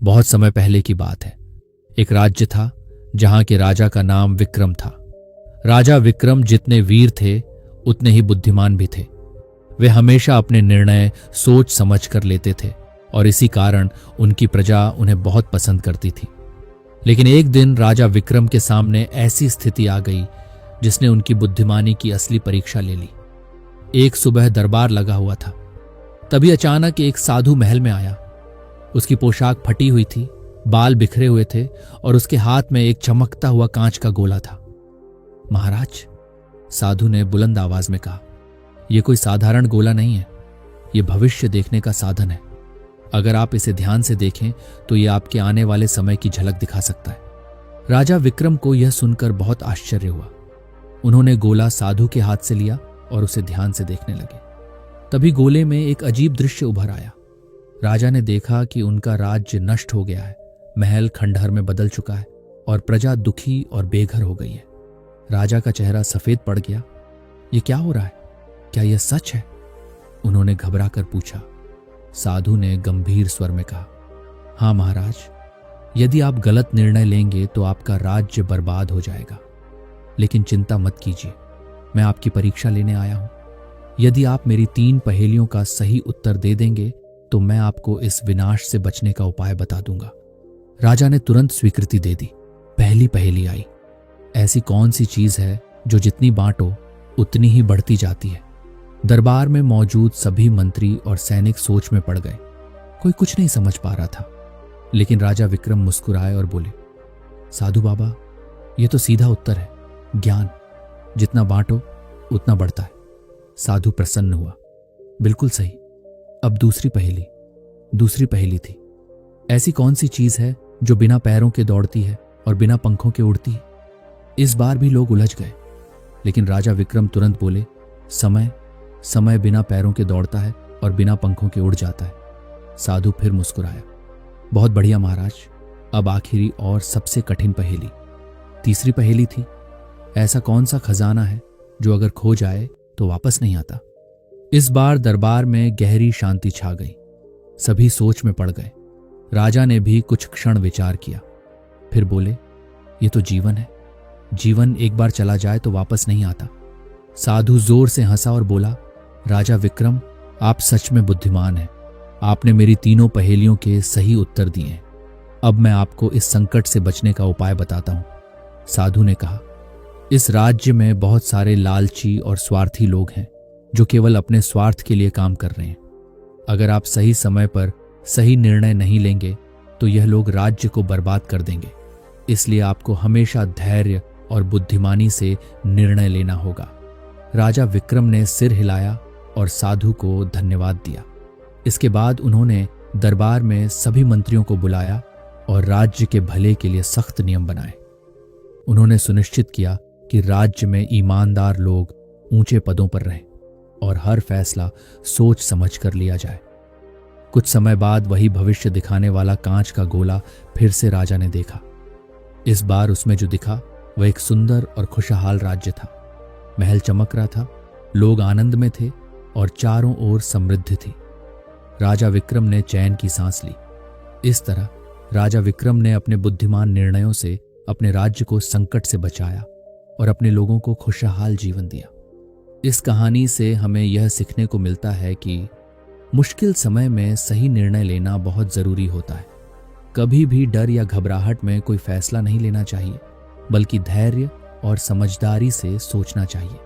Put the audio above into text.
बहुत समय पहले की बात है। एक राज्य था जहां के राजा का नाम विक्रम था। राजा विक्रम जितने वीर थे उतने ही बुद्धिमान भी थे। वे हमेशा अपने निर्णय सोच समझ कर लेते थे और इसी कारण उनकी प्रजा उन्हें बहुत पसंद करती थी। लेकिन एक दिन राजा विक्रम के सामने ऐसी स्थिति आ गई जिसने उनकी बुद्धिमानी की असली परीक्षा ले ली। एक सुबह दरबार लगा हुआ था। तभी अचानक एक साधु महल में आया। उसकी पोशाक फटी हुई थी, बाल बिखरे हुए थे और उसके हाथ में एक चमकता हुआ कांच का गोला था। महाराज, साधु ने बुलंद आवाज में कहा, यह कोई साधारण गोला नहीं है, यह भविष्य देखने का साधन है। अगर आप इसे ध्यान से देखें तो यह आपके आने वाले समय की झलक दिखा सकता है। राजा विक्रम को यह सुनकर बहुत आश्चर्य हुआ। उन्होंने गोला साधु के हाथ से लिया और उसे ध्यान से देखने लगे। तभी गोले में एक अजीब दृश्य उभर आया। राजा ने देखा कि उनका राज्य नष्ट हो गया है, महल खंडहर में बदल चुका है और प्रजा दुखी और बेघर हो गई है। राजा का चेहरा सफेद पड़ गया। यह क्या हो रहा है? क्या यह सच है? उन्होंने घबरा कर पूछा। साधु ने गंभीर स्वर में कहा, हां महाराज, यदि आप गलत निर्णय लेंगे तो आपका राज्य बर्बाद हो जाएगा। लेकिन चिंता मत कीजिए, मैं आपकी परीक्षा लेने आया हूं। यदि आप मेरी 3 पहेलियों का सही उत्तर दे देंगे तो मैं आपको इस विनाश से बचने का उपाय बता दूंगा। राजा ने तुरंत स्वीकृति दे दी। पहली पहेली आई, ऐसी कौन सी चीज है जो जितनी बांटो उतनी ही बढ़ती जाती है? दरबार में मौजूद सभी मंत्री और सैनिक सोच में पड़ गए। कोई कुछ नहीं समझ पा रहा था। लेकिन राजा विक्रम मुस्कुराए और बोले, साधु बाबा, यह तो सीधा उत्तर है, ज्ञान। जितना बांटो उतना बढ़ता है। साधु प्रसन्न हुआ। बिल्कुल सही। अब दूसरी पहेली थी, ऐसी कौन सी चीज है जो बिना पैरों के दौड़ती है और बिना पंखों के उड़ती है? इस बार भी लोग उलझ गए। लेकिन राजा विक्रम तुरंत बोले, समय बिना पैरों के दौड़ता है और बिना पंखों के उड़ जाता है। साधु फिर मुस्कुराया। बहुत बढ़िया महाराज। अब आखिरी और सबसे कठिन पहेली, तीसरी पहेली थी, ऐसा कौन सा खजाना है जो अगर खो जाए तो वापस नहीं आता? इस बार दरबार में गहरी शांति छा गई। सभी सोच में पड़ गए। राजा ने भी कुछ क्षण विचार किया, फिर बोले, ये तो जीवन है। जीवन एक बार चला जाए तो वापस नहीं आता। साधु जोर से हंसा और बोला, राजा विक्रम, आप सच में बुद्धिमान हैं। आपने मेरी 3 पहेलियों के सही उत्तर दिए हैं। अब मैं आपको इस संकट से बचने का उपाय बताता हूं। साधु ने कहा, इस राज्य में बहुत सारे लालची और स्वार्थी लोग हैं जो केवल अपने स्वार्थ के लिए काम कर रहे हैं। अगर आप सही समय पर सही निर्णय नहीं लेंगे तो यह लोग राज्य को बर्बाद कर देंगे। इसलिए आपको हमेशा धैर्य और बुद्धिमानी से निर्णय लेना होगा। राजा विक्रम ने सिर हिलाया और साधु को धन्यवाद दिया। इसके बाद उन्होंने दरबार में सभी मंत्रियों को बुलाया और राज्य के भले के लिए सख्त नियम बनाए। उन्होंने सुनिश्चित किया कि राज्य में ईमानदार लोग ऊंचे पदों पर रहें और हर फैसला सोच समझ कर लिया जाए। कुछ समय बाद वही भविष्य दिखाने वाला कांच का गोला फिर से राजा ने देखा। इस बार उसमें जो दिखा वह एक सुंदर और खुशहाल राज्य था। महल चमक रहा था, लोग आनंद में थे और चारों ओर समृद्धि थी। राजा विक्रम ने चैन की सांस ली। इस तरह राजा विक्रम ने अपने बुद्धिमान निर्णयों से अपने राज्य को संकट से बचाया और अपने लोगों को खुशहाल जीवन दिया। इस कहानी से हमें यह सीखने को मिलता है कि मुश्किल समय में सही निर्णय लेना बहुत जरूरी होता है। कभी भी डर या घबराहट में कोई फैसला नहीं लेना चाहिए, बल्कि धैर्य और समझदारी से सोचना चाहिए।